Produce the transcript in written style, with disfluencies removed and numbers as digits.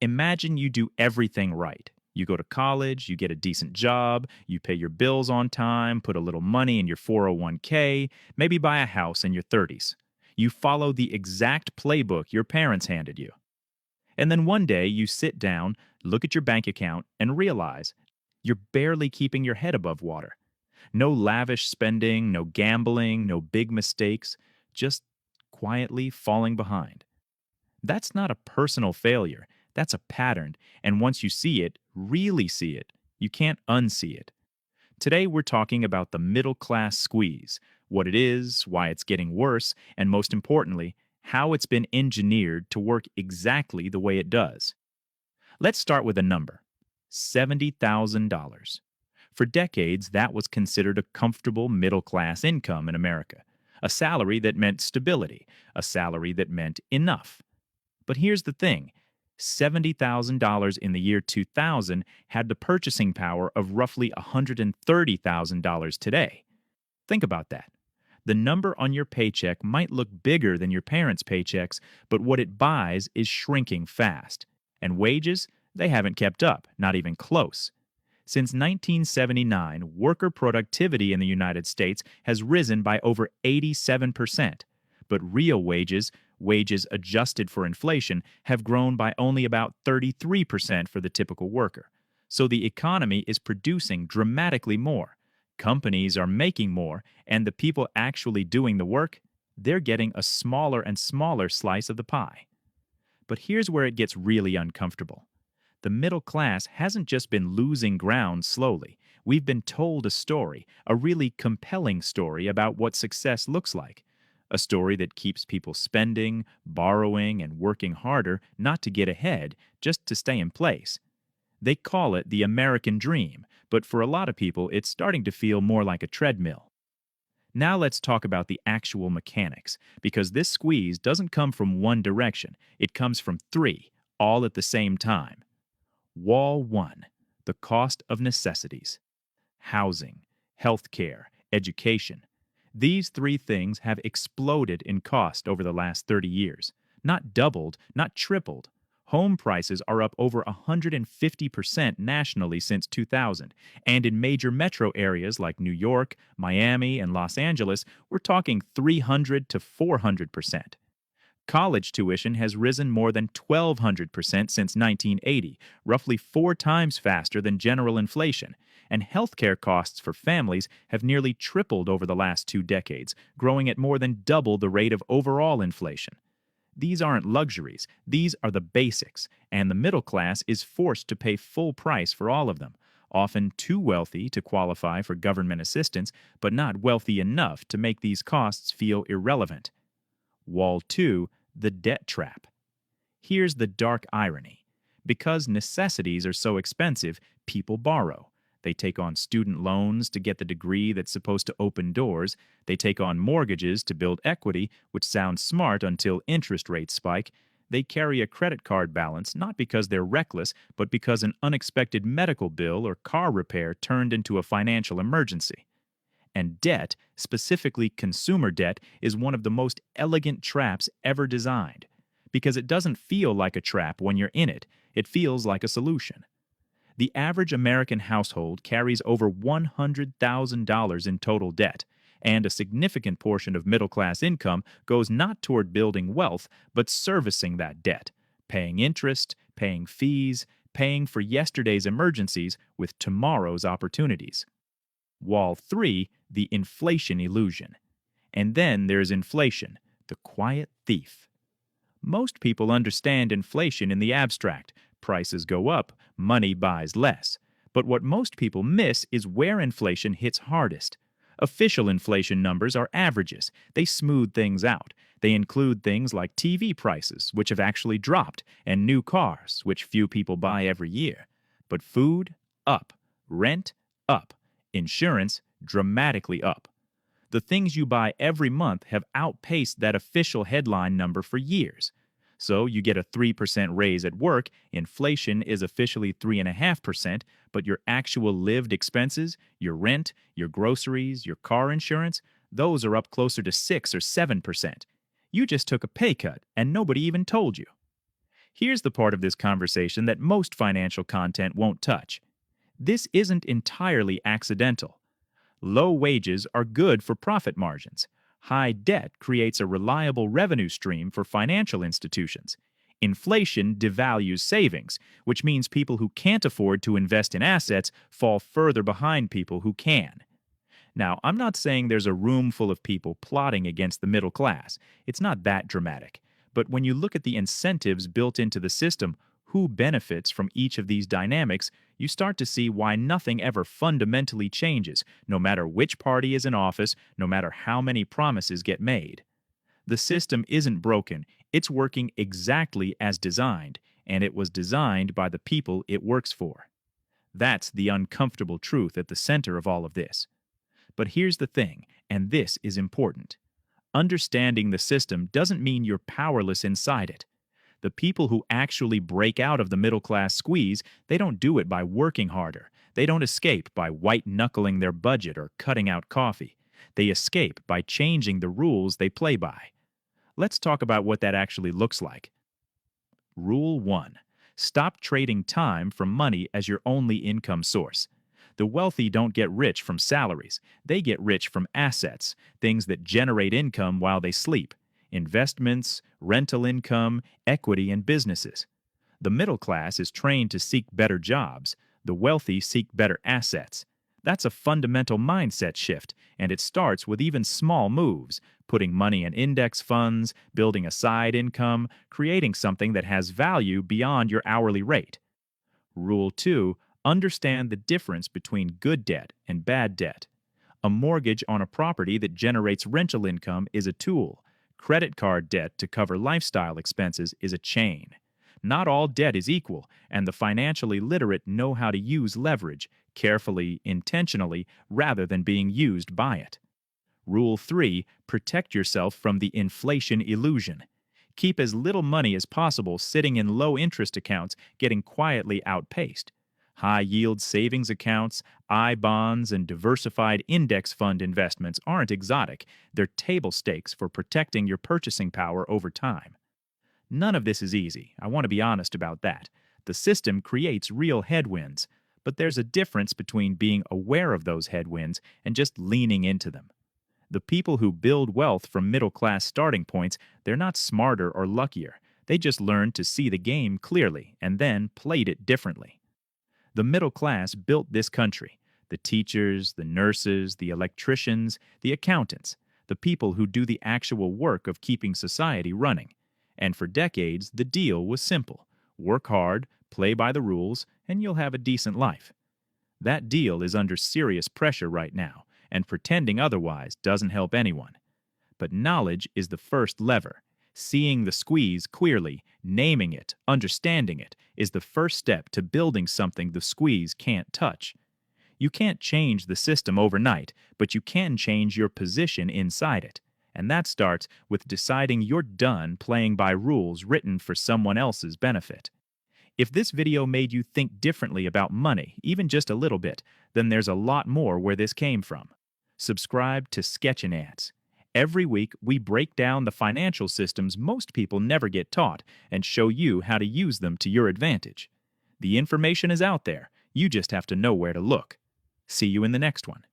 Imagine you do everything right. You go to college, you get a decent job, you pay your bills on time, put a little money in your 401k, maybe buy a house in your 30s. You follow the exact playbook your parents handed you. And then one day you sit down, look at your bank account, and realize you're barely keeping your head above water. No lavish spending, no gambling, no big mistakes, just quietly falling behind. That's not a personal failure. That's a pattern. And once you see it, really see it, you can't unsee it. Today, we're talking about the middle class squeeze, what it is, why it's getting worse, and most importantly, how it's been engineered to work exactly the way it does. Let's start with a number: $70,000. For decades, that was considered a comfortable middle class income in America, a salary that meant stability, a salary that meant enough. But here's the thing: $70,000 in the year 2000 had the purchasing power of roughly $130,000 today. Think about that. The number on your paycheck might look bigger than your parents' paychecks, but what it buys is shrinking fast. And wages? They haven't kept up, not even close. Since 1979, worker productivity in the United States has risen by over 87%. But real wages, wages adjusted for inflation, have grown by only about 33% for the typical worker. So the economy is producing dramatically more. Companies are making more, and the people actually doing the work, they're getting a smaller and smaller slice of the pie. But here's where it gets really uncomfortable. The middle class hasn't just been losing ground slowly. We've been told a story, a really compelling story about what success looks like. A story that keeps people spending, borrowing, and working harder not to get ahead, just to stay in place. They call it the American dream, but for a lot of people, it's starting to feel more like a treadmill. Now let's talk about the actual mechanics, because this squeeze doesn't come from one direction, it comes from three, all at the same time. Wall 1: the cost of necessities. Housing, healthcare, education. These three things have exploded in cost over the last 30 years. Not doubled, not tripled. Home prices are up over 150% nationally since 2000, and in major metro areas like New York, Miami, and Los Angeles, we're talking 300 to 400%. College tuition has risen more than 1,200% since 1980, roughly 4 times faster than general inflation, and healthcare costs for families have nearly tripled over the last 2 decades, growing at more than double the rate of overall inflation. These aren't luxuries, these are the basics, and the middle class is forced to pay full price for all of them, often too wealthy to qualify for government assistance, but not wealthy enough to make these costs feel irrelevant. Wall 2: the debt trap. Here's the dark irony. Because necessities are so expensive, people borrow. They take on student loans to get the degree that's supposed to open doors. They take on mortgages to build equity, which sounds smart until interest rates spike. They carry a credit card balance not because they're reckless, but because an unexpected medical bill or car repair turned into a financial emergency. And debt, specifically consumer debt, is one of the most elegant traps ever designed. Because it doesn't feel like a trap when you're in it, it feels like a solution. The average American household carries over $100,000 in total debt, and a significant portion of middle-class income goes not toward building wealth, but servicing that debt, paying interest, paying fees, paying for yesterday's emergencies with tomorrow's opportunities. Wall 3: the inflation illusion. And then there's inflation, the quiet thief. Most people understand inflation in the abstract. Prices go up, money buys less. But what most people miss is where inflation hits hardest. Official inflation numbers are averages. They smooth things out. They include things like TV prices, which have actually dropped, and new cars, which few people buy every year. But food, up. Rent, up. Insurance, dramatically up. The things you buy every month have outpaced that official headline number for years. So you get a 3% raise at work, inflation is officially 3.5%, but your actual lived expenses, your rent, your groceries, your car insurance, those are up closer to 6 or 7%. You just took a pay cut and nobody even told you. Here's the part of this conversation that most financial content won't touch. This isn't entirely accidental. Low wages are good for profit margins. High debt creates a reliable revenue stream for financial institutions. Inflation devalues savings, which means people who can't afford to invest in assets fall further behind people who can. Now, I'm not saying there's a room full of people plotting against the middle class. It's not that dramatic. But when you look at the incentives built into the system, who benefits from each of these dynamics, you start to see why nothing ever fundamentally changes, no matter which party is in office, no matter how many promises get made. The system isn't broken, it's working exactly as designed, and it was designed by the people it works for. That's the uncomfortable truth at the center of all of this. But here's the thing, and this is important. Understanding the system doesn't mean you're powerless inside it. The people who actually break out of the middle class squeeze, they don't do it by working harder. They don't escape by white-knuckling their budget or cutting out coffee. They escape by changing the rules they play by. Let's talk about what that actually looks like. Rule 1. Stop trading time for money as your only income source. The wealthy don't get rich from salaries. They get rich from assets, things that generate income while they sleep. Investments, rental income, equity, and businesses. The middle class is trained to seek better jobs. The wealthy seek better assets. That's a fundamental mindset shift, and it starts with even small moves, putting money in index funds, building a side income, creating something that has value beyond your hourly rate. Rule 2. Understand the difference between good debt and bad debt. A mortgage on a property that generates rental income is a tool. Credit card debt to cover lifestyle expenses is a chain. Not all debt is equal, and the financially literate know how to use leverage, carefully, intentionally, rather than being used by it. Rule 3. Protect yourself from the inflation illusion. Keep as little money as possible sitting in low-interest accounts, getting quietly outpaced. High-yield savings accounts, I-bonds, and diversified index fund investments aren't exotic. They're table stakes for protecting your purchasing power over time. None of this is easy. I want to be honest about that. The system creates real headwinds, but there's a difference between being aware of those headwinds and just leaning into them. The people who build wealth from middle-class starting points, they're not smarter or luckier. They just learned to see the game clearly and then played it differently. The middle class built this country. The teachers, the nurses, the electricians, the accountants, the people who do the actual work of keeping society running. And for decades, the deal was simple. Work hard, play by the rules, and you'll have a decent life. That deal is under serious pressure right now, and pretending otherwise doesn't help anyone. But knowledge is the first lever. Seeing the squeeze clearly, naming it, understanding it, is the first step to building something the squeeze can't touch. You can't change the system overnight, but you can change your position inside it. And that starts with deciding you're done playing by rules written for someone else's benefit. If this video made you think differently about money, even just a little bit, then there's a lot more where this came from. Subscribe to Sketchin' Ants. Every week, we break down the financial systems most people never get taught and show you how to use them to your advantage. The information is out there. You just have to know where to look. See you in the next one.